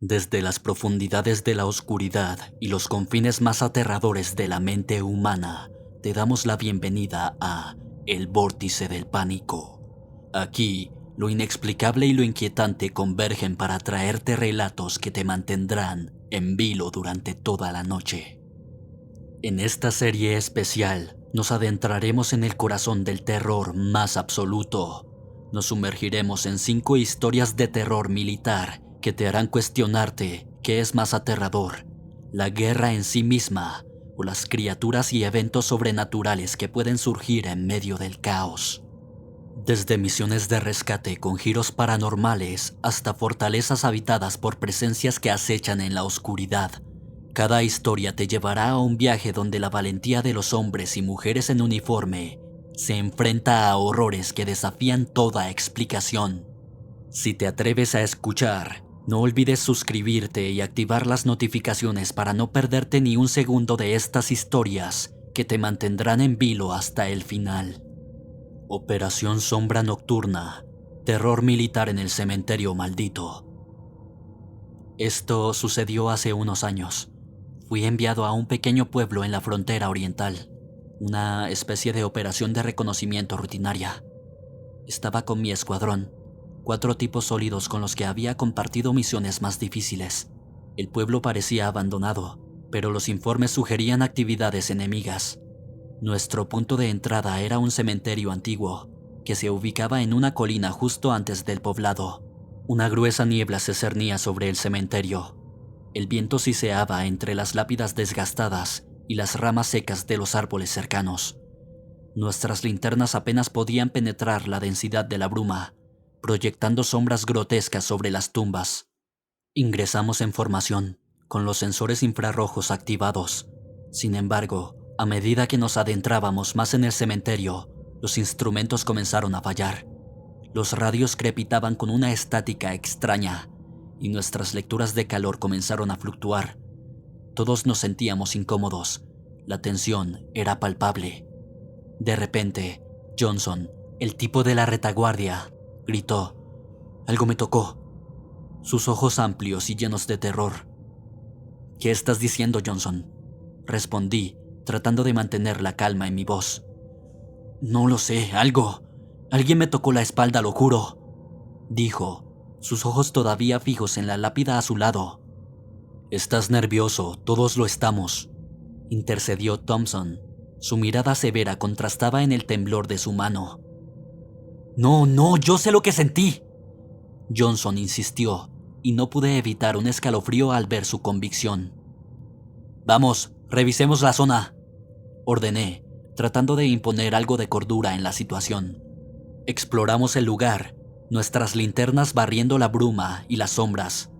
Desde las profundidades de la oscuridad y los confines más aterradores de la mente humana, te damos la bienvenida a El Vórtice del Pánico. Aquí, lo inexplicable y lo inquietante convergen para traerte relatos que te mantendrán en vilo durante toda la noche. En esta serie especial, nos adentraremos en el corazón del terror más absoluto. Nos sumergiremos en 5 historias de terror militar que te harán cuestionarte qué es más aterrador, la guerra en sí misma o las criaturas y eventos sobrenaturales que pueden surgir en medio del caos. Desde misiones de rescate con giros paranormales hasta fortalezas habitadas por presencias que acechan en la oscuridad, cada historia te llevará a un viaje donde la valentía de los hombres y mujeres en uniforme se enfrenta a horrores que desafían toda explicación. Si te atreves a escuchar, no olvides suscribirte y activar las notificaciones para no perderte ni un segundo de estas historias que te mantendrán en vilo hasta el final. Operación Sombra Nocturna, terror militar en el cementerio maldito. Esto sucedió hace unos años. Fui enviado a un pequeño pueblo en la frontera oriental, una especie de operación de reconocimiento rutinaria. Estaba con mi escuadrón, 4 tipos sólidos con los que había compartido misiones más difíciles. El pueblo parecía abandonado, pero los informes sugerían actividades enemigas. Nuestro punto de entrada era un cementerio antiguo, que se ubicaba en una colina justo antes del poblado. Una gruesa niebla se cernía sobre el cementerio. El viento siseaba entre las lápidas desgastadas y las ramas secas de los árboles cercanos. Nuestras linternas apenas podían penetrar la densidad de la bruma, proyectando sombras grotescas sobre las tumbas. Ingresamos en formación, con los sensores infrarrojos activados. Sin embargo, a medida que nos adentrábamos más en el cementerio, los instrumentos comenzaron a fallar. Los radios crepitaban con una estática extraña, y nuestras lecturas de calor comenzaron a fluctuar. Todos nos sentíamos incómodos. La tensión era palpable. De repente, Johnson, el tipo de la retaguardia, gritó. Algo me tocó. Sus ojos amplios y llenos de terror. ¿Qué estás diciendo, Johnson?, respondí, tratando de mantener la calma en mi voz. No lo sé, algo. Alguien me tocó la espalda, lo juro, dijo, sus ojos todavía fijos en la lápida a su lado. Estás nervioso, todos lo estamos, intercedió Thompson. Su mirada severa contrastaba en el temblor de su mano. No, yo sé lo que sentí, Johnson insistió, y no pude evitar un escalofrío al ver su convicción. Vamos, revisemos la zona, ordené, tratando de imponer algo de cordura en la situación. Exploramos el lugar, nuestras linternas barriendo la bruma y las sombras,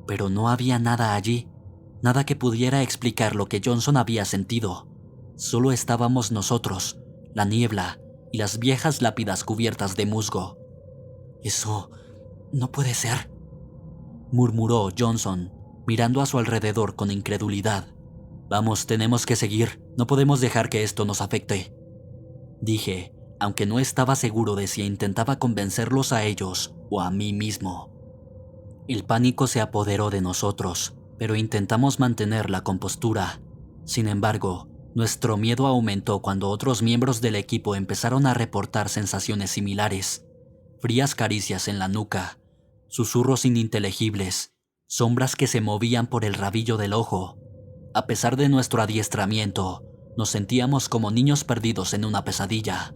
pero no había nada allí, nada que pudiera explicar lo que Johnson había sentido. Solo estábamos nosotros, la niebla y las viejas lápidas cubiertas de musgo. Eso no puede ser, murmuró Johnson, mirando a su alrededor con incredulidad. Vamos, tenemos que seguir, no podemos dejar que esto nos afecte, dije, aunque no estaba seguro de si intentaba convencerlos a ellos o a mí mismo. El pánico se apoderó de nosotros, pero intentamos mantener la compostura. Sin embargo, nuestro miedo aumentó cuando otros miembros del equipo empezaron a reportar sensaciones similares. Frías caricias en la nuca, susurros ininteligibles, sombras que se movían por el rabillo del ojo. A pesar de nuestro adiestramiento, nos sentíamos como niños perdidos en una pesadilla.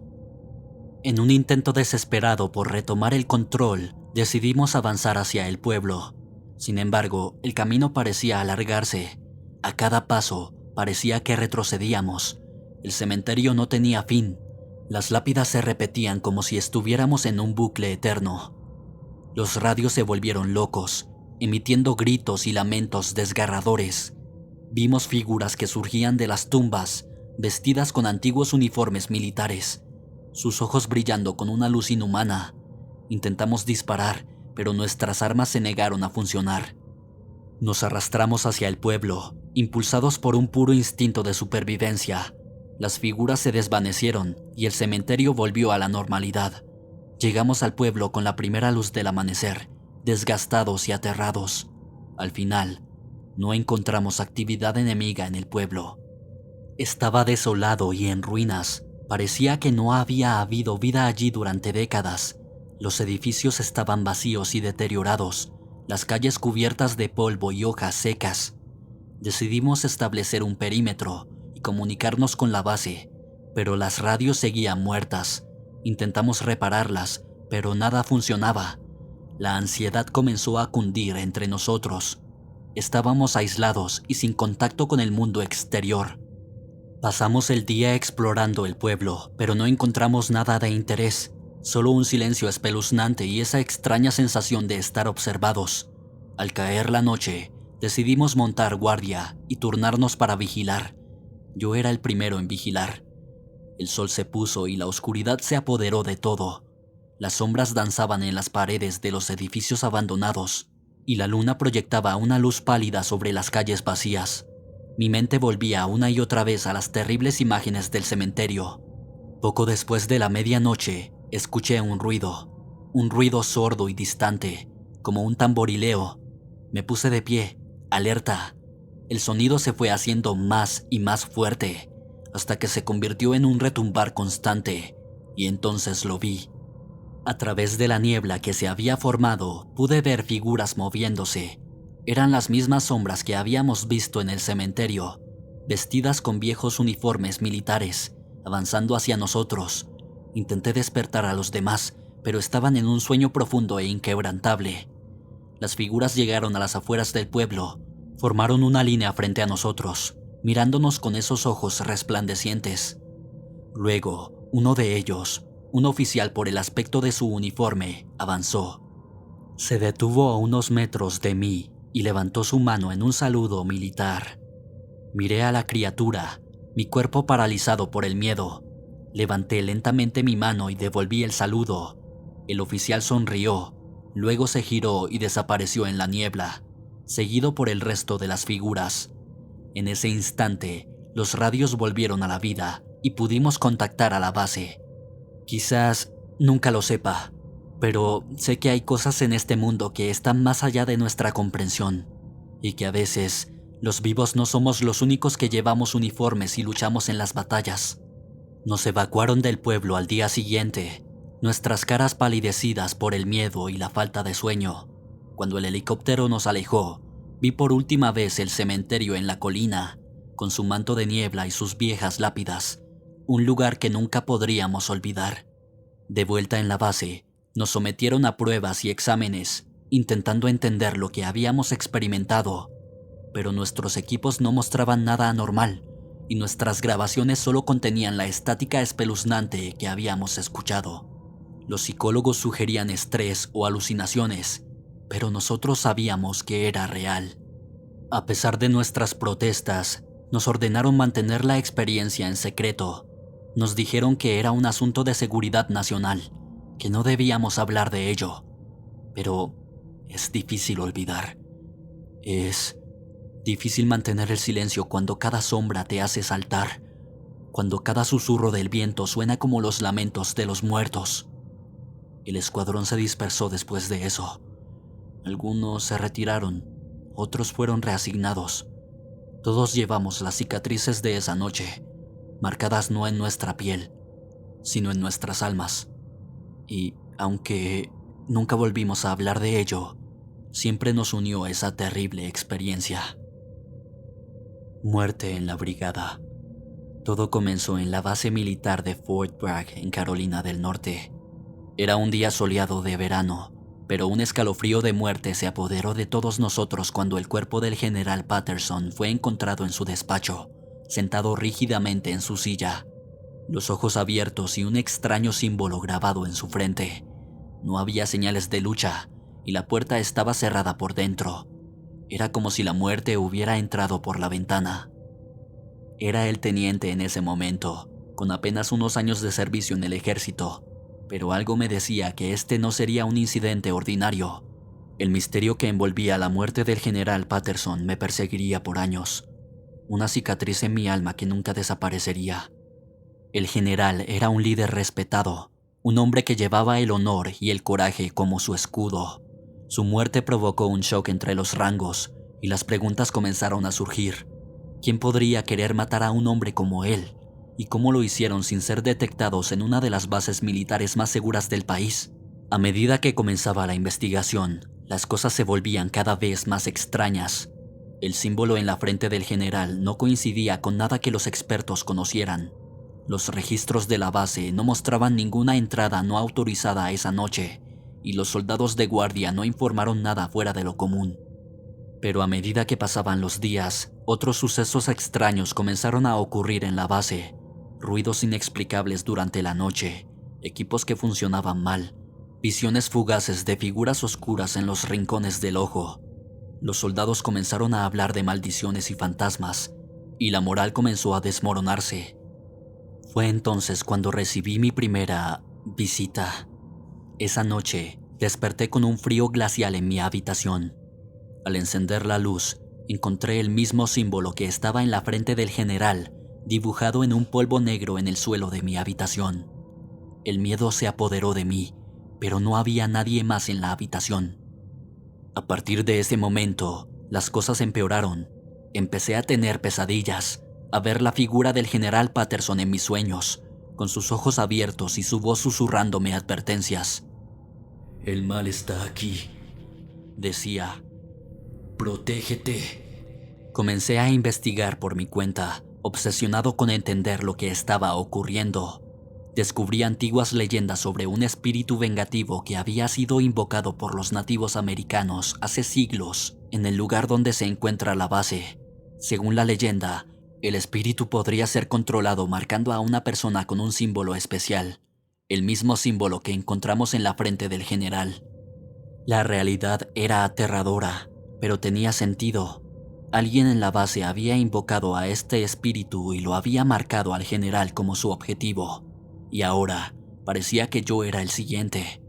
En un intento desesperado por retomar el control, decidimos avanzar hacia el pueblo. Sin embargo, el camino parecía alargarse. A cada paso, parecía que retrocedíamos. El cementerio no tenía fin. Las lápidas se repetían como si estuviéramos en un bucle eterno. Los radios se volvieron locos, emitiendo gritos y lamentos desgarradores. Vimos figuras que surgían de las tumbas, vestidas con antiguos uniformes militares, sus ojos brillando con una luz inhumana. Intentamos disparar, pero nuestras armas se negaron a funcionar. Nos arrastramos hacia el pueblo, impulsados por un puro instinto de supervivencia. Las figuras se desvanecieron y el cementerio volvió a la normalidad. Llegamos al pueblo con la primera luz del amanecer, desgastados y aterrados. Al final, no encontramos actividad enemiga en el pueblo. Estaba desolado y en ruinas. Parecía que no había habido vida allí durante décadas. Los edificios estaban vacíos y deteriorados, las calles cubiertas de polvo y hojas secas. Decidimos establecer un perímetro y comunicarnos con la base, pero las radios seguían muertas. Intentamos repararlas, pero nada funcionaba. La ansiedad comenzó a cundir entre nosotros. Estábamos aislados y sin contacto con el mundo exterior. Pasamos el día explorando el pueblo, pero no encontramos nada de interés, solo un silencio espeluznante y esa extraña sensación de estar observados. Al caer la noche, decidimos montar guardia y turnarnos para vigilar. Yo era el primero en vigilar. El sol se puso y la oscuridad se apoderó de todo. Las sombras danzaban en las paredes de los edificios abandonados, y la luna proyectaba una luz pálida sobre las calles vacías. Mi mente volvía una y otra vez a las terribles imágenes del cementerio. Poco después de la medianoche, escuché un ruido sordo y distante, como un tamborileo. Me puse de pie, alerta. El sonido se fue haciendo más y más fuerte, hasta que se convirtió en un retumbar constante, y entonces lo vi. A través de la niebla que se había formado, pude ver figuras moviéndose. Eran las mismas sombras que habíamos visto en el cementerio, vestidas con viejos uniformes militares, avanzando hacia nosotros. Intenté despertar a los demás, pero estaban en un sueño profundo e inquebrantable. Las figuras llegaron a las afueras del pueblo, formaron una línea frente a nosotros, mirándonos con esos ojos resplandecientes. Luego, uno de ellos, un oficial por el aspecto de su uniforme, avanzó. Se detuvo a unos metros de mí y levantó su mano en un saludo militar. Miré a la criatura, mi cuerpo paralizado por el miedo. Levanté lentamente mi mano y devolví el saludo. El oficial sonrió, luego se giró y desapareció en la niebla, seguido por el resto de las figuras. En ese instante, los radios volvieron a la vida y pudimos contactar a la base. Quizás nunca lo sepa, pero sé que hay cosas en este mundo que están más allá de nuestra comprensión, y que a veces los vivos no somos los únicos que llevamos uniformes y luchamos en las batallas. Nos evacuaron del pueblo al día siguiente, nuestras caras palidecidas por el miedo y la falta de sueño. Cuando el helicóptero nos alejó, vi por última vez el cementerio en la colina, con su manto de niebla y sus viejas lápidas, un lugar que nunca podríamos olvidar. De vuelta en la base, nos sometieron a pruebas y exámenes, intentando entender lo que habíamos experimentado, pero nuestros equipos no mostraban nada anormal, y nuestras grabaciones solo contenían la estática espeluznante que habíamos escuchado. Los psicólogos sugerían estrés o alucinaciones, pero nosotros sabíamos que era real. A pesar de nuestras protestas, nos ordenaron mantener la experiencia en secreto. Nos dijeron que era un asunto de seguridad nacional, que no debíamos hablar de ello. Pero es difícil olvidar. Es difícil mantener el silencio cuando cada sombra te hace saltar, cuando cada susurro del viento suena como los lamentos de los muertos. El escuadrón se dispersó después de eso. Algunos se retiraron, otros fueron reasignados. Todos llevamos las cicatrices de esa noche, marcadas no en nuestra piel, sino en nuestras almas. Y aunque nunca volvimos a hablar de ello, siempre nos unió esa terrible experiencia. Muerte en la brigada. Todo comenzó en la base militar de Fort Bragg, en Carolina del Norte. Era un día soleado de verano, pero un escalofrío de muerte se apoderó de todos nosotros cuando el cuerpo del general Patterson fue encontrado en su despacho, sentado rígidamente en su silla, los ojos abiertos y un extraño símbolo grabado en su frente. No había señales de lucha y la puerta estaba cerrada por dentro. Era como si la muerte hubiera entrado por la ventana. Era el teniente en ese momento, con apenas unos años de servicio en el ejército, pero algo me decía que este no sería un incidente ordinario. El misterio que envolvía la muerte del general Patterson me perseguiría por años, una cicatriz en mi alma que nunca desaparecería. El general era un líder respetado, un hombre que llevaba el honor y el coraje como su escudo. Su muerte provocó un shock entre los rangos y las preguntas comenzaron a surgir. ¿Quién podría querer matar a un hombre como él? ¿Y cómo lo hicieron sin ser detectados en una de las bases militares más seguras del país? A medida que comenzaba la investigación, las cosas se volvían cada vez más extrañas. El símbolo en la frente del general no coincidía con nada que los expertos conocieran. Los registros de la base no mostraban ninguna entrada no autorizada esa noche, y los soldados de guardia no informaron nada fuera de lo común. Pero a medida que pasaban los días, otros sucesos extraños comenzaron a ocurrir en la base. Ruidos inexplicables durante la noche, equipos que funcionaban mal, visiones fugaces de figuras oscuras en los rincones del ojo. Los soldados comenzaron a hablar de maldiciones y fantasmas, y la moral comenzó a desmoronarse. Fue entonces cuando recibí mi primera visita. Esa noche, desperté con un frío glacial en mi habitación. Al encender la luz, encontré el mismo símbolo que estaba en la frente del general, dibujado en un polvo negro en el suelo de mi habitación. El miedo se apoderó de mí, pero no había nadie más en la habitación. A partir de ese momento, las cosas empeoraron. Empecé a tener pesadillas, a ver la figura del general Patterson en mis sueños, con sus ojos abiertos y su voz susurrándome advertencias. «El mal está aquí», decía. «Protégete». Comencé a investigar por mi cuenta, obsesionado con entender lo que estaba ocurriendo. Descubrí antiguas leyendas sobre un espíritu vengativo que había sido invocado por los nativos americanos hace siglos en el lugar donde se encuentra la base. Según la leyenda, el espíritu podría ser controlado marcando a una persona con un símbolo especial, el mismo símbolo que encontramos en la frente del general. La realidad era aterradora, pero tenía sentido. Alguien en la base había invocado a este espíritu y lo había marcado al general como su objetivo. Y ahora, parecía que yo era el siguiente.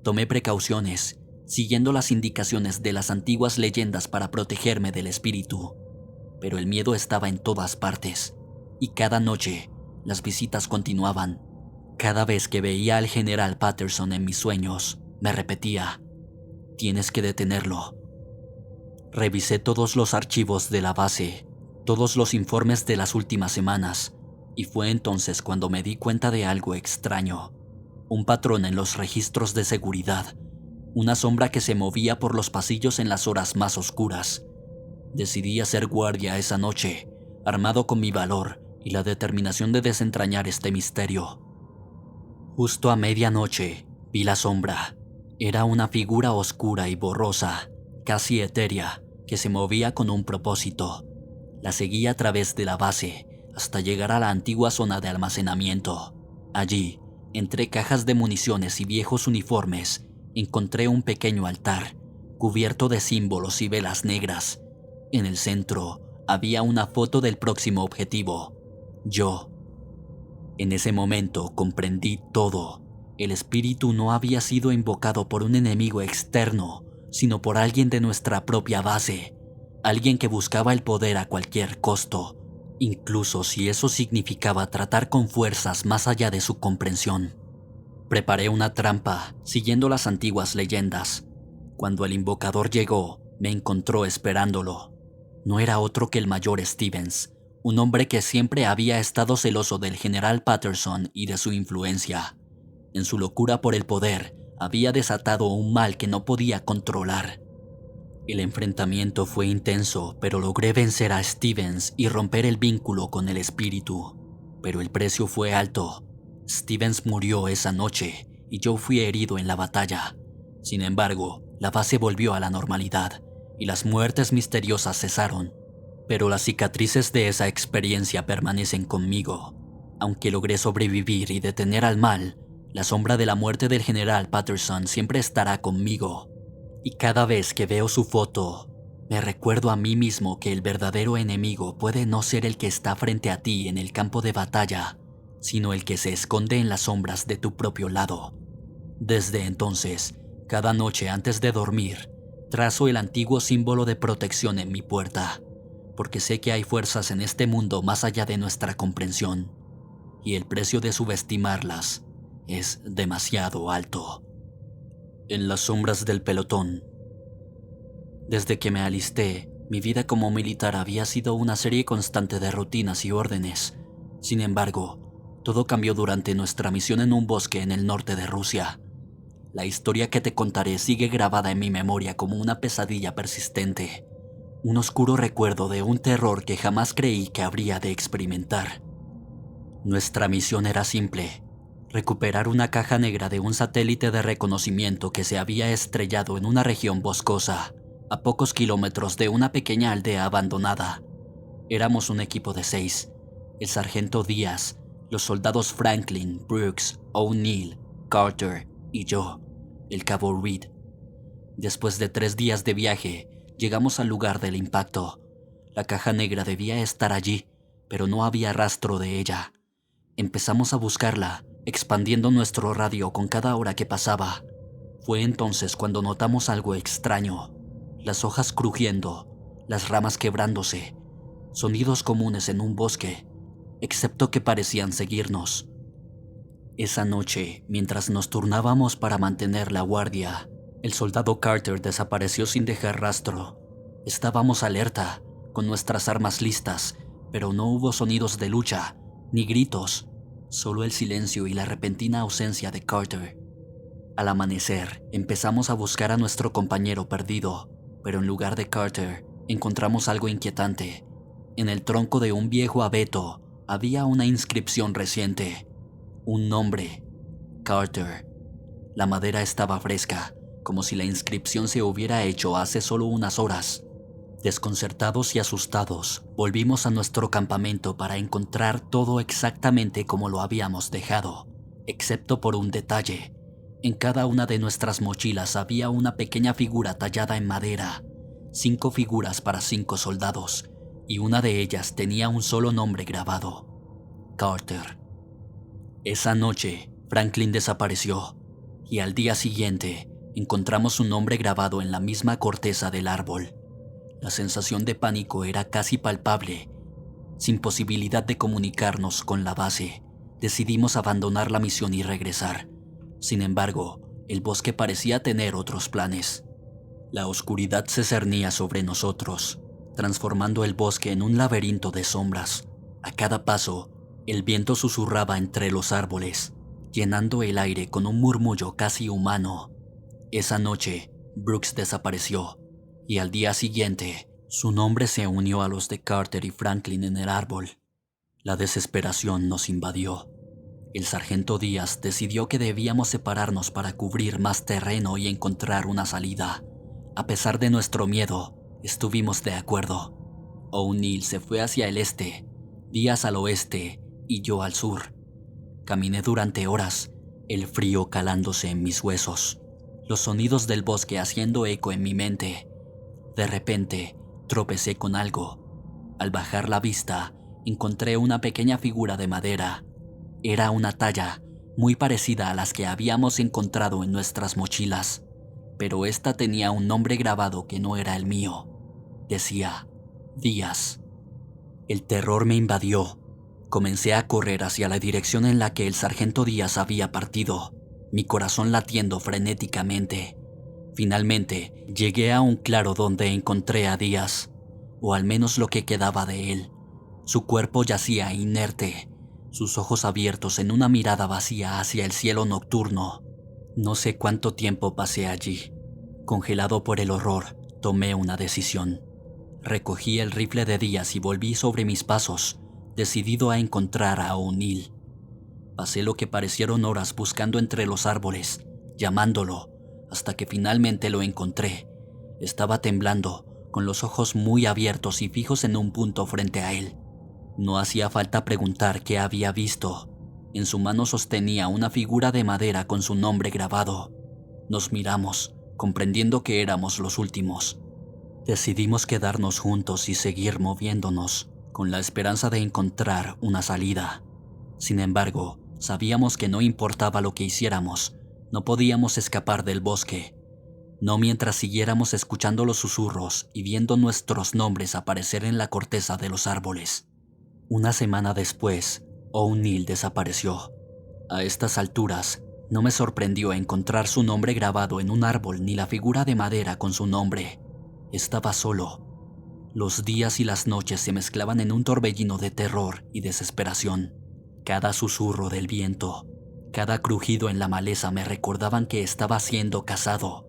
Tomé precauciones, siguiendo las indicaciones de las antiguas leyendas para protegerme del espíritu. Pero el miedo estaba en todas partes, y cada noche, las visitas continuaban. Cada vez que veía al general Patterson en mis sueños, me repetía: «Tienes que detenerlo». Revisé todos los archivos de la base, todos los informes de las últimas semanas, y fue entonces cuando me di cuenta de algo extraño. Un patrón en los registros de seguridad, una sombra que se movía por los pasillos en las horas más oscuras. Decidí hacer guardia esa noche, armado con mi valor y la determinación de desentrañar este misterio. Justo a medianoche, vi la sombra. Era una figura oscura y borrosa, casi etérea, que se movía con un propósito. La seguí a través de la base, hasta llegar a la antigua zona de almacenamiento. Allí, entre cajas de municiones y viejos uniformes, encontré un pequeño altar, cubierto de símbolos y velas negras. En el centro, había una foto del próximo objetivo: yo. En ese momento comprendí todo. El espíritu no había sido invocado por un enemigo externo, sino por alguien de nuestra propia base, alguien que buscaba el poder a cualquier costo, incluso si eso significaba tratar con fuerzas más allá de su comprensión. Preparé una trampa, siguiendo las antiguas leyendas. Cuando el invocador llegó, me encontró esperándolo. No era otro que el mayor Stevens, un hombre que siempre había estado celoso del general Patterson y de su influencia. En su locura por el poder, había desatado un mal que no podía controlar. El enfrentamiento fue intenso, pero logré vencer a Stevens y romper el vínculo con el espíritu. Pero el precio fue alto. Stevens murió esa noche y yo fui herido en la batalla. Sin embargo, la base volvió a la normalidad y las muertes misteriosas cesaron. Pero las cicatrices de esa experiencia permanecen conmigo. Aunque logré sobrevivir y detener al mal, la sombra de la muerte del general Patterson siempre estará conmigo. Y cada vez que veo su foto, me recuerdo a mí mismo que el verdadero enemigo puede no ser el que está frente a ti en el campo de batalla, sino el que se esconde en las sombras de tu propio lado. Desde entonces, cada noche antes de dormir, trazo el antiguo símbolo de protección en mi puerta, porque sé que hay fuerzas en este mundo más allá de nuestra comprensión, y el precio de subestimarlas es demasiado alto. En las sombras del pelotón, Desde que me alisté, mi vida como militar había sido una serie constante de rutinas y órdenes. Sin embargo, todo cambió durante nuestra misión en un bosque en el norte de Rusia. La historia que te contaré sigue grabada en mi memoria como una pesadilla persistente, un oscuro recuerdo de un terror que jamás creí que habría de experimentar. Nuestra misión era simple: recuperar una caja negra de un satélite de reconocimiento que se había estrellado en una región boscosa, a pocos kilómetros de una pequeña aldea abandonada. Éramos un equipo de 6: el sargento Díaz, los soldados Franklin, Brooks, O'Neill, Carter y yo, el cabo Reed. Después de 3 días de viaje, llegamos al lugar del impacto. La caja negra debía estar allí, pero no había rastro de ella. Empezamos a buscarla, expandiendo nuestro radio con cada hora que pasaba. Fue entonces cuando notamos algo extraño: las hojas crujiendo, las ramas quebrándose, sonidos comunes en un bosque, excepto que parecían seguirnos. Esa noche, mientras nos turnábamos para mantener la guardia, el soldado Carter desapareció sin dejar rastro. Estábamos alerta, con nuestras armas listas, pero no hubo sonidos de lucha, ni gritos, solo el silencio y la repentina ausencia de Carter. Al amanecer, empezamos a buscar a nuestro compañero perdido, pero en lugar de Carter, encontramos algo inquietante. En el tronco de un viejo abeto había una inscripción reciente, un nombre: Carter. La madera estaba fresca, como si la inscripción se hubiera hecho hace solo unas horas. Desconcertados y asustados, volvimos a nuestro campamento para encontrar todo exactamente como lo habíamos dejado, excepto por un detalle. En cada una de nuestras mochilas había una pequeña figura tallada en madera, 5 figuras para 5 soldados, y una de ellas tenía un solo nombre grabado: Carter. Esa noche, Franklin desapareció, y al día siguiente encontramos su nombre grabado en la misma corteza del árbol. La sensación de pánico era casi palpable. Sin posibilidad de comunicarnos con la base, decidimos abandonar la misión y regresar. Sin embargo, el bosque parecía tener otros planes. La oscuridad se cernía sobre nosotros, transformando el bosque en un laberinto de sombras. A cada paso, el viento susurraba entre los árboles, llenando el aire con un murmullo casi humano. Esa noche, Brooks desapareció, y al día siguiente, su nombre se unió a los de Carter y Franklin en el árbol. La desesperación nos invadió. El sargento Díaz decidió que debíamos separarnos para cubrir más terreno y encontrar una salida. A pesar de nuestro miedo, estuvimos de acuerdo. O'Neill se fue hacia el este, Díaz al oeste y yo al sur. Caminé durante horas, el frío calándose en mis huesos, los sonidos del bosque haciendo eco en mi mente. De repente, tropecé con algo. Al bajar la vista, encontré una pequeña figura de madera. Era una talla muy parecida a las que habíamos encontrado en nuestras mochilas, pero esta tenía un nombre grabado que no era el mío. Decía Díaz. El terror me invadió. Comencé a correr hacia la dirección en la que el sargento Díaz había partido, mi corazón latiendo frenéticamente. Finalmente, llegué a un claro donde encontré a Díaz, o al menos lo que quedaba de él. Su cuerpo yacía inerte, sus ojos abiertos en una mirada vacía hacia el cielo nocturno. No sé cuánto tiempo pasé allí. Congelado por el horror, tomé una decisión. Recogí el rifle de Díaz y volví sobre mis pasos, decidido a encontrar a O'Neill. Pasé lo que parecieron horas buscando entre los árboles, llamándolo, hasta que finalmente lo encontré. Estaba temblando, con los ojos muy abiertos y fijos en un punto frente a él. No hacía falta preguntar qué había visto. En su mano sostenía una figura de madera con su nombre grabado. Nos miramos, comprendiendo que éramos los últimos. Decidimos quedarnos juntos y seguir moviéndonos, con la esperanza de encontrar una salida. Sin embargo, sabíamos que no importaba lo que hiciéramos, no podíamos escapar del bosque. No mientras siguiéramos escuchando los susurros y viendo nuestros nombres aparecer en la corteza de los árboles. Una semana después, O'Neill desapareció. A estas alturas, no me sorprendió encontrar su nombre grabado en un árbol ni la figura de madera con su nombre. Estaba solo. Los días y las noches se mezclaban en un torbellino de terror y desesperación. Cada susurro del viento, cada crujido en la maleza me recordaban que estaba siendo cazado,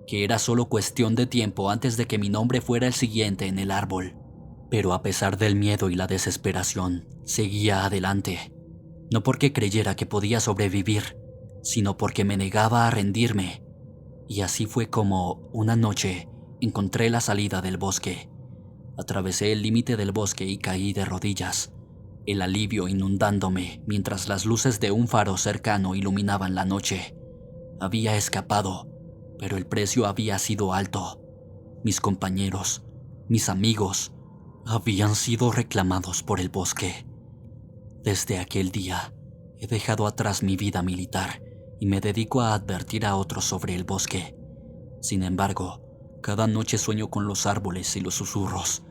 que era solo cuestión de tiempo antes de que mi nombre fuera el siguiente en el árbol. Pero a pesar del miedo y la desesperación, seguía adelante. No porque creyera que podía sobrevivir, sino porque me negaba a rendirme. Y así fue como, una noche, encontré la salida del bosque. Atravesé el límite del bosque y caí de rodillas, el alivio inundándome mientras las luces de un faro cercano iluminaban la noche. Había escapado, pero el precio había sido alto. Mis compañeros, mis amigos, habían sido reclamados por el bosque. Desde aquel día, he dejado atrás mi vida militar y me dedico a advertir a otros sobre el bosque. Sin embargo, cada noche sueño con los árboles y los susurros,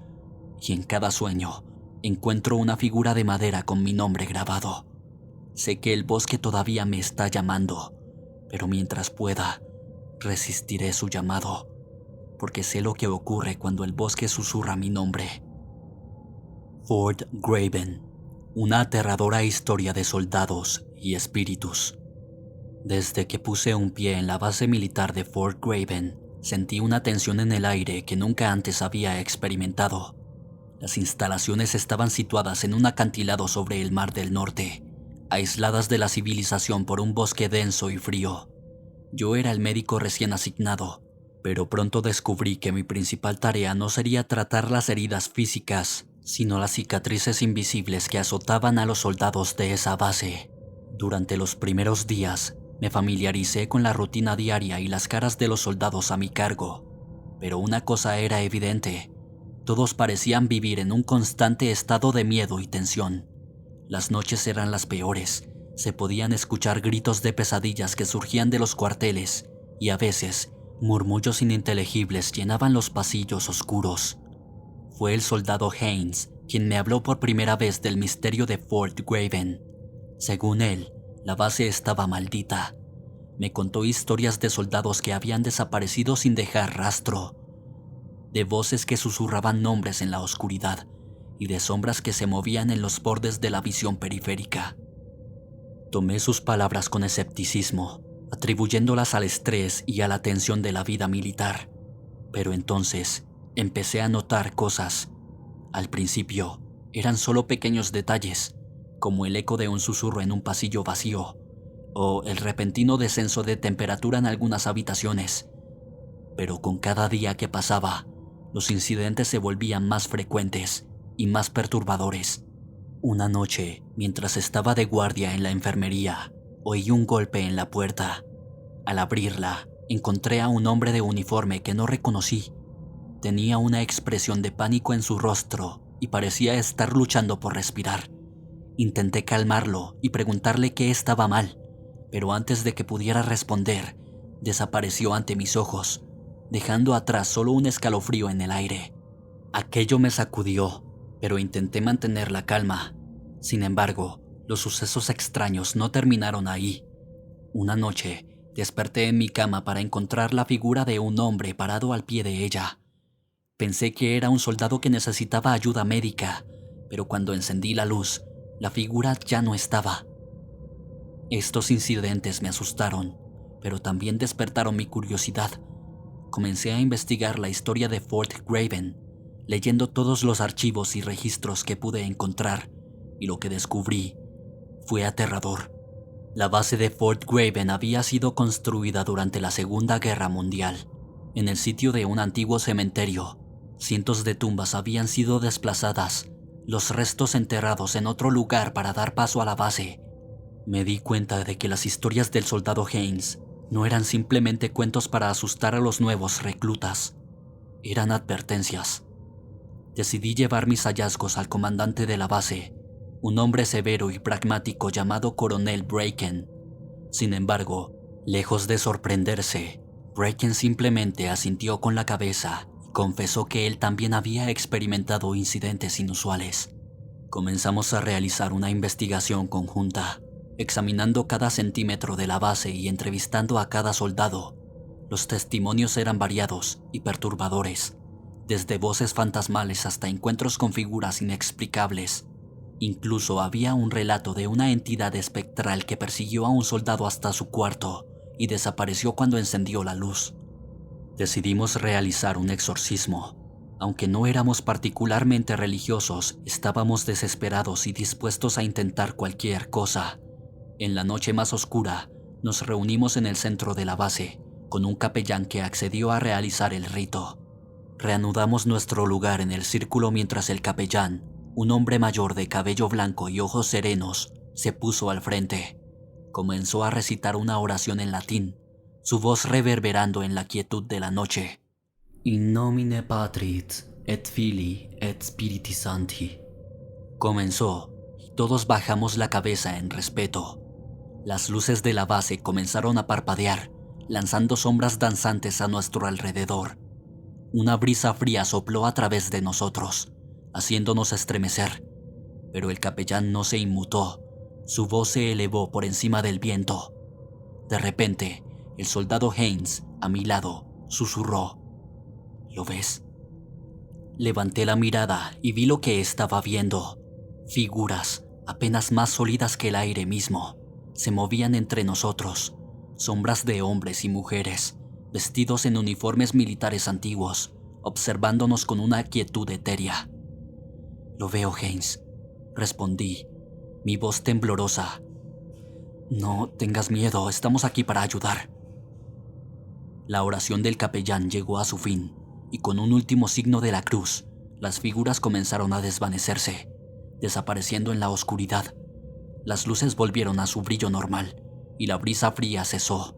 y en cada sueño encuentro una figura de madera con mi nombre grabado. Sé que el bosque todavía me está llamando, pero mientras pueda, resistiré su llamado, porque sé lo que ocurre cuando el bosque susurra mi nombre. Fort Graven, una aterradora historia de soldados y espíritus. Desde que puse un pie en la base militar de Fort Graven, sentí una tensión en el aire que nunca antes había experimentado. Las instalaciones estaban situadas en un acantilado sobre el Mar del Norte, aisladas de la civilización por un bosque denso y frío. Yo era el médico recién asignado, pero pronto descubrí que mi principal tarea no sería tratar las heridas físicas, sino las cicatrices invisibles que azotaban a los soldados de esa base. Durante los primeros días, me familiaricé con la rutina diaria y las caras de los soldados a mi cargo, pero una cosa era evidente: todos parecían vivir en un constante estado de miedo y tensión. Las noches eran las peores, se podían escuchar gritos de pesadillas que surgían de los cuarteles, y a veces murmullos ininteligibles llenaban los pasillos oscuros. Fue el soldado Haynes quien me habló por primera vez del misterio de Fort Graven. Según él, la base estaba maldita. Me contó historias de soldados que habían desaparecido sin dejar rastro, de voces que susurraban nombres en la oscuridad y de sombras que se movían en los bordes de la visión periférica. Tomé sus palabras con escepticismo, atribuyéndolas al estrés y a la tensión de la vida militar. Pero entonces empecé a notar cosas. Al principio, eran solo pequeños detalles, como el eco de un susurro en un pasillo vacío, o el repentino descenso de temperatura en algunas habitaciones. Pero con cada día que pasaba, los incidentes se volvían más frecuentes y más perturbadores. Una noche, mientras estaba de guardia en la enfermería, oí un golpe en la puerta. Al abrirla, encontré a un hombre de uniforme que no reconocí. Tenía una expresión de pánico en su rostro y parecía estar luchando por respirar. Intenté calmarlo y preguntarle qué estaba mal, pero antes de que pudiera responder, desapareció ante mis ojos, dejando atrás solo un escalofrío en el aire. Aquello me sacudió, pero intenté mantener la calma. Sin embargo, los sucesos extraños no terminaron ahí. Una noche, desperté en mi cama para encontrar la figura de un hombre parado al pie de ella. Pensé que era un soldado que necesitaba ayuda médica, pero cuando encendí la luz, la figura ya no estaba. Estos incidentes me asustaron, pero también despertaron mi curiosidad. Comencé a investigar la historia de Fort Graven, leyendo todos los archivos y registros que pude encontrar, y lo que descubrí fue aterrador. La base de Fort Graven había sido construida durante la Segunda Guerra Mundial. En el sitio de un antiguo cementerio, cientos de tumbas habían sido desplazadas, los restos enterrados en otro lugar para dar paso a la base. Me di cuenta de que las historias del soldado Haynes no eran simplemente cuentos para asustar a los nuevos reclutas, eran advertencias. Decidí llevar mis hallazgos al comandante de la base, un hombre severo y pragmático llamado Coronel Bracken. Sin embargo, lejos de sorprenderse, Bracken simplemente asintió con la cabeza y confesó que él también había experimentado incidentes inusuales. Comenzamos a realizar una investigación conjunta, examinando cada centímetro de la base y entrevistando a cada soldado. Los testimonios eran variados y perturbadores, desde voces fantasmales hasta encuentros con figuras inexplicables. Incluso había un relato de una entidad espectral que persiguió a un soldado hasta su cuarto y desapareció cuando encendió la luz. Decidimos realizar un exorcismo. Aunque no éramos particularmente religiosos, estábamos desesperados y dispuestos a intentar cualquier cosa. En la noche más oscura, nos reunimos en el centro de la base, con un capellán que accedió a realizar el rito. Reanudamos nuestro lugar en el círculo mientras el capellán, un hombre mayor de cabello blanco y ojos serenos, se puso al frente. Comenzó a recitar una oración en latín, su voz reverberando en la quietud de la noche. In nomine Patris, et Filii, et Spiritus Sancti. Comenzó, y todos bajamos la cabeza en respeto. Las luces de la base comenzaron a parpadear, lanzando sombras danzantes a nuestro alrededor. Una brisa fría sopló a través de nosotros, haciéndonos estremecer, pero el capellán no se inmutó. Su voz se elevó por encima del viento. De repente, el soldado Haynes, a mi lado, susurró: ¿Lo ves? Levanté la mirada y vi lo que estaba viendo. Figuras, apenas más sólidas que el aire mismo, se movían entre nosotros. Sombras de hombres y mujeres, vestidos en uniformes militares antiguos, observándonos con una quietud etérea. Lo veo, Haynes, respondí, mi voz temblorosa. No tengas miedo, estamos aquí para ayudar. La oración del capellán llegó a su fin, y con un último signo de la cruz, las figuras comenzaron a desvanecerse, desapareciendo en la oscuridad. Las luces volvieron a su brillo normal, y la brisa fría cesó.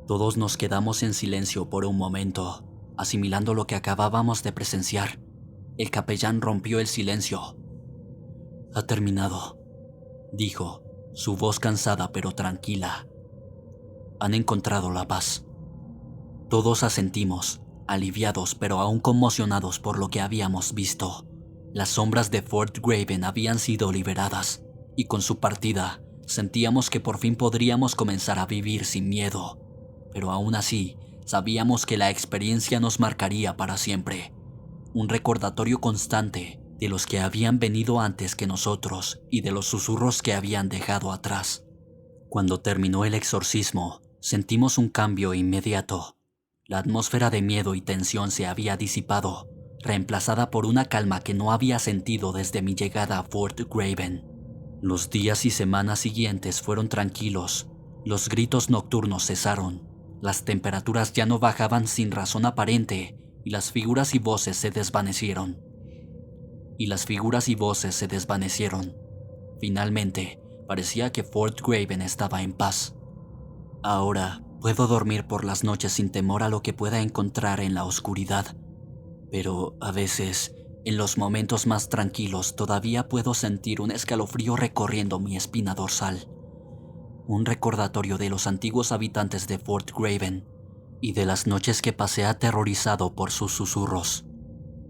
Todos nos quedamos en silencio por un momento, asimilando lo que acabábamos de presenciar. El capellán rompió el silencio. «Ha terminado», dijo, su voz cansada pero tranquila. «Han encontrado la paz». Todos asentimos, aliviados pero aún conmocionados por lo que habíamos visto. Las sombras de Fort Graven habían sido liberadas, y con su partida sentíamos que por fin podríamos comenzar a vivir sin miedo. Pero aún así, sabíamos que la experiencia nos marcaría para siempre. Un recordatorio constante de los que habían venido antes que nosotros y de los susurros que habían dejado atrás. Cuando terminó el exorcismo, sentimos un cambio inmediato. La atmósfera de miedo y tensión se había disipado, reemplazada por una calma que no había sentido desde mi llegada a Fort Graven. Los días y semanas siguientes fueron tranquilos. Los gritos nocturnos cesaron. Las temperaturas ya no bajaban sin razón aparente y las figuras y voces se desvanecieron. Finalmente, parecía que Fort Graven estaba en paz. Ahora puedo dormir por las noches sin temor a lo que pueda encontrar en la oscuridad, pero a veces, en los momentos más tranquilos, todavía puedo sentir un escalofrío recorriendo mi espina dorsal. Un recordatorio de los antiguos habitantes de Fort Graven y de las noches que pasé aterrorizado por sus susurros.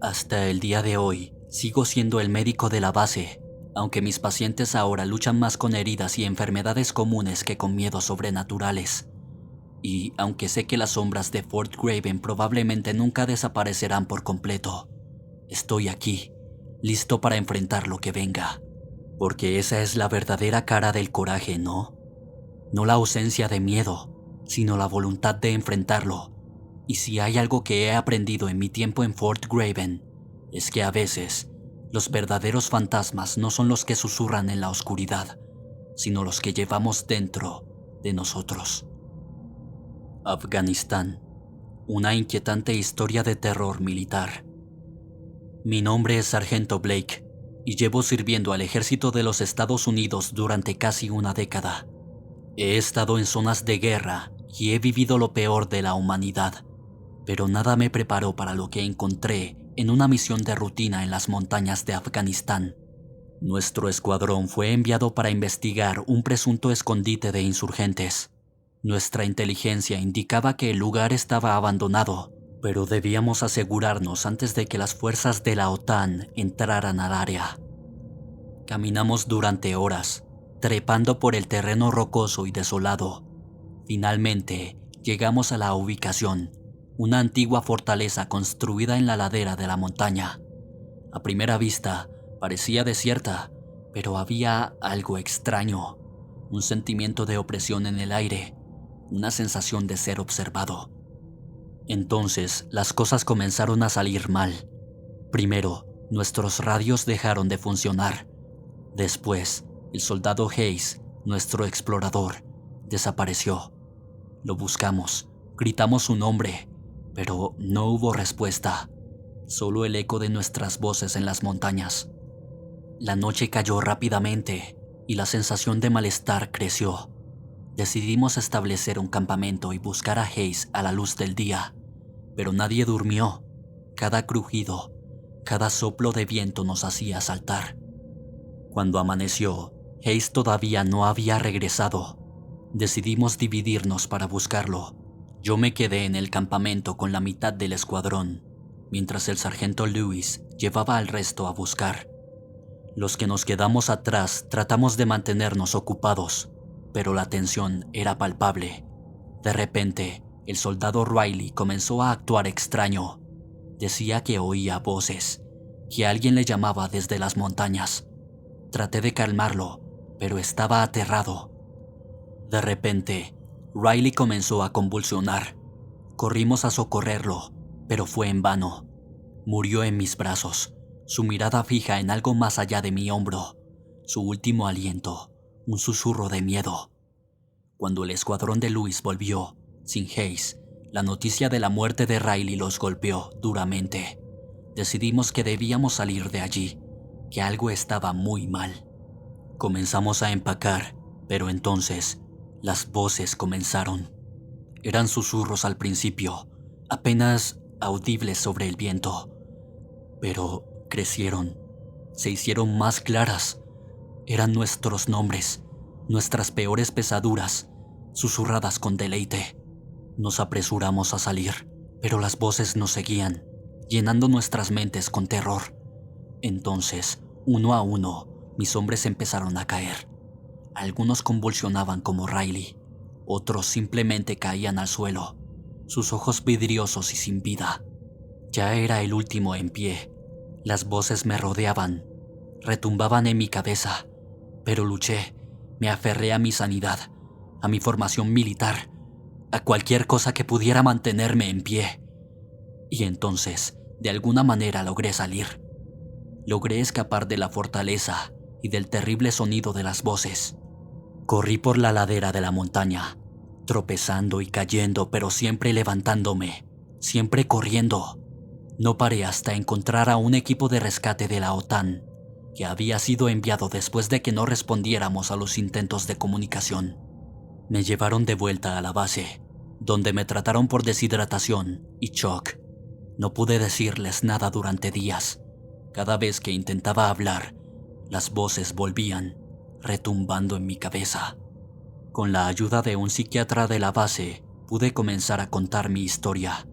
Hasta el día de hoy, sigo siendo el médico de la base, aunque mis pacientes ahora luchan más con heridas y enfermedades comunes que con miedos sobrenaturales. Y aunque sé que las sombras de Fort Graven probablemente nunca desaparecerán por completo, estoy aquí, listo para enfrentar lo que venga. Porque esa es la verdadera cara del coraje, ¿no? No la ausencia de miedo, sino la voluntad de enfrentarlo. Y si hay algo que he aprendido en mi tiempo en Fort Graven, es que a veces los verdaderos fantasmas no son los que susurran en la oscuridad, sino los que llevamos dentro de nosotros. Afganistán, una inquietante historia de terror militar. Mi nombre es Sargento Blake y llevo sirviendo al ejército de los Estados Unidos durante casi una década. He estado en zonas de guerra y he vivido lo peor de la humanidad, pero nada me preparó para lo que encontré en una misión de rutina en las montañas de Afganistán. Nuestro escuadrón fue enviado para investigar un presunto escondite de insurgentes. Nuestra inteligencia indicaba que el lugar estaba abandonado, pero debíamos asegurarnos antes de que las fuerzas de la OTAN entraran al área. Caminamos durante horas, trepando por el terreno rocoso y desolado. Finalmente, llegamos a la ubicación, una antigua fortaleza construida en la ladera de la montaña. A primera vista, parecía desierta, pero había algo extraño, un sentimiento de opresión en el aire, una sensación de ser observado. Entonces, las cosas comenzaron a salir mal. Primero, nuestros radios dejaron de funcionar. Después, el soldado Hayes, nuestro explorador, desapareció. Lo buscamos, gritamos su nombre, pero no hubo respuesta, solo el eco de nuestras voces en las montañas. La noche cayó rápidamente y la sensación de malestar creció. Decidimos establecer un campamento y buscar a Hayes a la luz del día, pero nadie durmió. Cada crujido, cada soplo de viento nos hacía saltar. Cuando amaneció, Hayes todavía no había regresado. Decidimos dividirnos para buscarlo. Yo me quedé en el campamento con la mitad del escuadrón, mientras el sargento Lewis llevaba al resto a buscar. Los que nos quedamos atrás tratamos de mantenernos ocupados, pero la tensión era palpable. De repente, el soldado Riley comenzó a actuar extraño. Decía que oía voces, que alguien le llamaba desde las montañas. Traté de calmarlo, pero estaba aterrado. De repente, Riley comenzó a convulsionar. Corrimos a socorrerlo, pero fue en vano. Murió en mis brazos, su mirada fija en algo más allá de mi hombro, su último aliento, un susurro de miedo. Cuando el escuadrón de Lewis volvió, sin Hayes, la noticia de la muerte de Riley los golpeó duramente. Decidimos que debíamos salir de allí, que algo estaba muy mal. Comenzamos a empacar, pero entonces las voces comenzaron. Eran susurros al principio, apenas audibles sobre el viento, pero crecieron, se hicieron más claras. Eran nuestros nombres, nuestras peores pesaduras, susurradas con deleite. Nos apresuramos a salir, pero las voces nos seguían, llenando nuestras mentes con terror. Entonces, uno a uno, mis hombres empezaron a caer. Algunos convulsionaban como Riley, otros simplemente caían al suelo, sus ojos vidriosos y sin vida. Ya era el último en pie. Las voces me rodeaban, retumbaban en mi cabeza, pero luché, me aferré a mi sanidad, a mi formación militar, a cualquier cosa que pudiera mantenerme en pie. Y entonces, de alguna manera logré salir. Logré escapar de la fortaleza y del terrible sonido de las voces. Corrí por la ladera de la montaña, tropezando y cayendo, pero siempre levantándome, siempre corriendo. No paré hasta encontrar a un equipo de rescate de la OTAN, que había sido enviado después de que no respondiéramos a los intentos de comunicación. Me llevaron de vuelta a la base, donde me trataron por deshidratación y shock. No pude decirles nada durante días. Cada vez que intentaba hablar, las voces volvían, retumbando en mi cabeza. Con la ayuda de un psiquiatra de la base, pude comenzar a contar mi historia.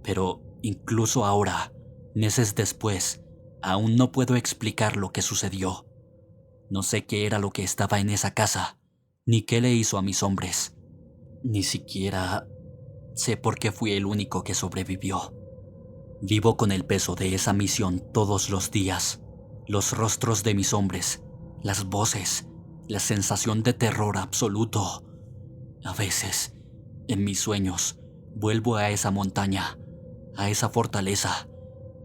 Pero incluso ahora, meses después, aún no puedo explicar lo que sucedió. No sé qué era lo que estaba en esa casa, ni qué le hizo a mis hombres. Ni siquiera sé por qué fui el único que sobrevivió. Vivo con el peso de esa misión todos los días. Los rostros de mis hombres, las voces, la sensación de terror absoluto. A veces, en mis sueños, vuelvo a esa montaña, a esa fortaleza,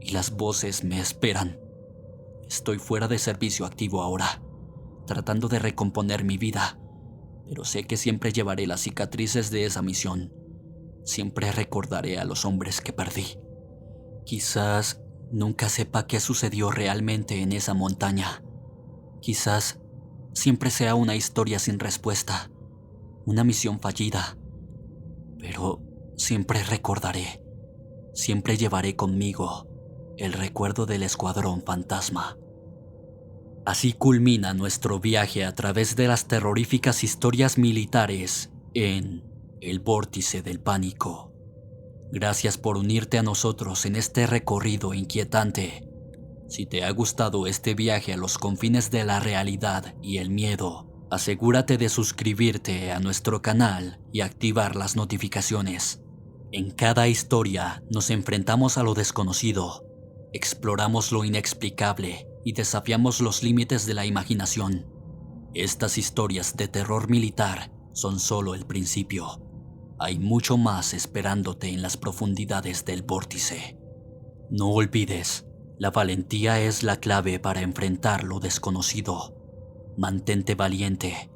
y las voces me esperan. Estoy fuera de servicio activo ahora, tratando de recomponer mi vida, pero sé que siempre llevaré las cicatrices de esa misión. Siempre recordaré a los hombres que perdí. Quizás nunca sepa qué sucedió realmente en esa montaña. Quizás siempre sea una historia sin respuesta, una misión fallida. Pero siempre recordaré, siempre llevaré conmigo el recuerdo del escuadrón fantasma. Así culmina nuestro viaje a través de las terroríficas historias militares en El Vórtice del Pánico. Gracias por unirte a nosotros en este recorrido inquietante. Si te ha gustado este viaje a los confines de la realidad y el miedo, asegúrate de suscribirte a nuestro canal y activar las notificaciones. En cada historia nos enfrentamos a lo desconocido, exploramos lo inexplicable y desafiamos los límites de la imaginación. Estas historias de terror militar son solo el principio. Hay mucho más esperándote en las profundidades del vórtice. No olvides, la valentía es la clave para enfrentar lo desconocido. Mantente valiente,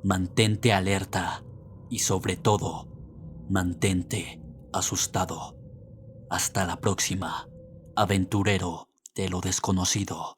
mantente alerta y sobre todo, mantente asustado. Hasta la próxima, aventurero de lo desconocido.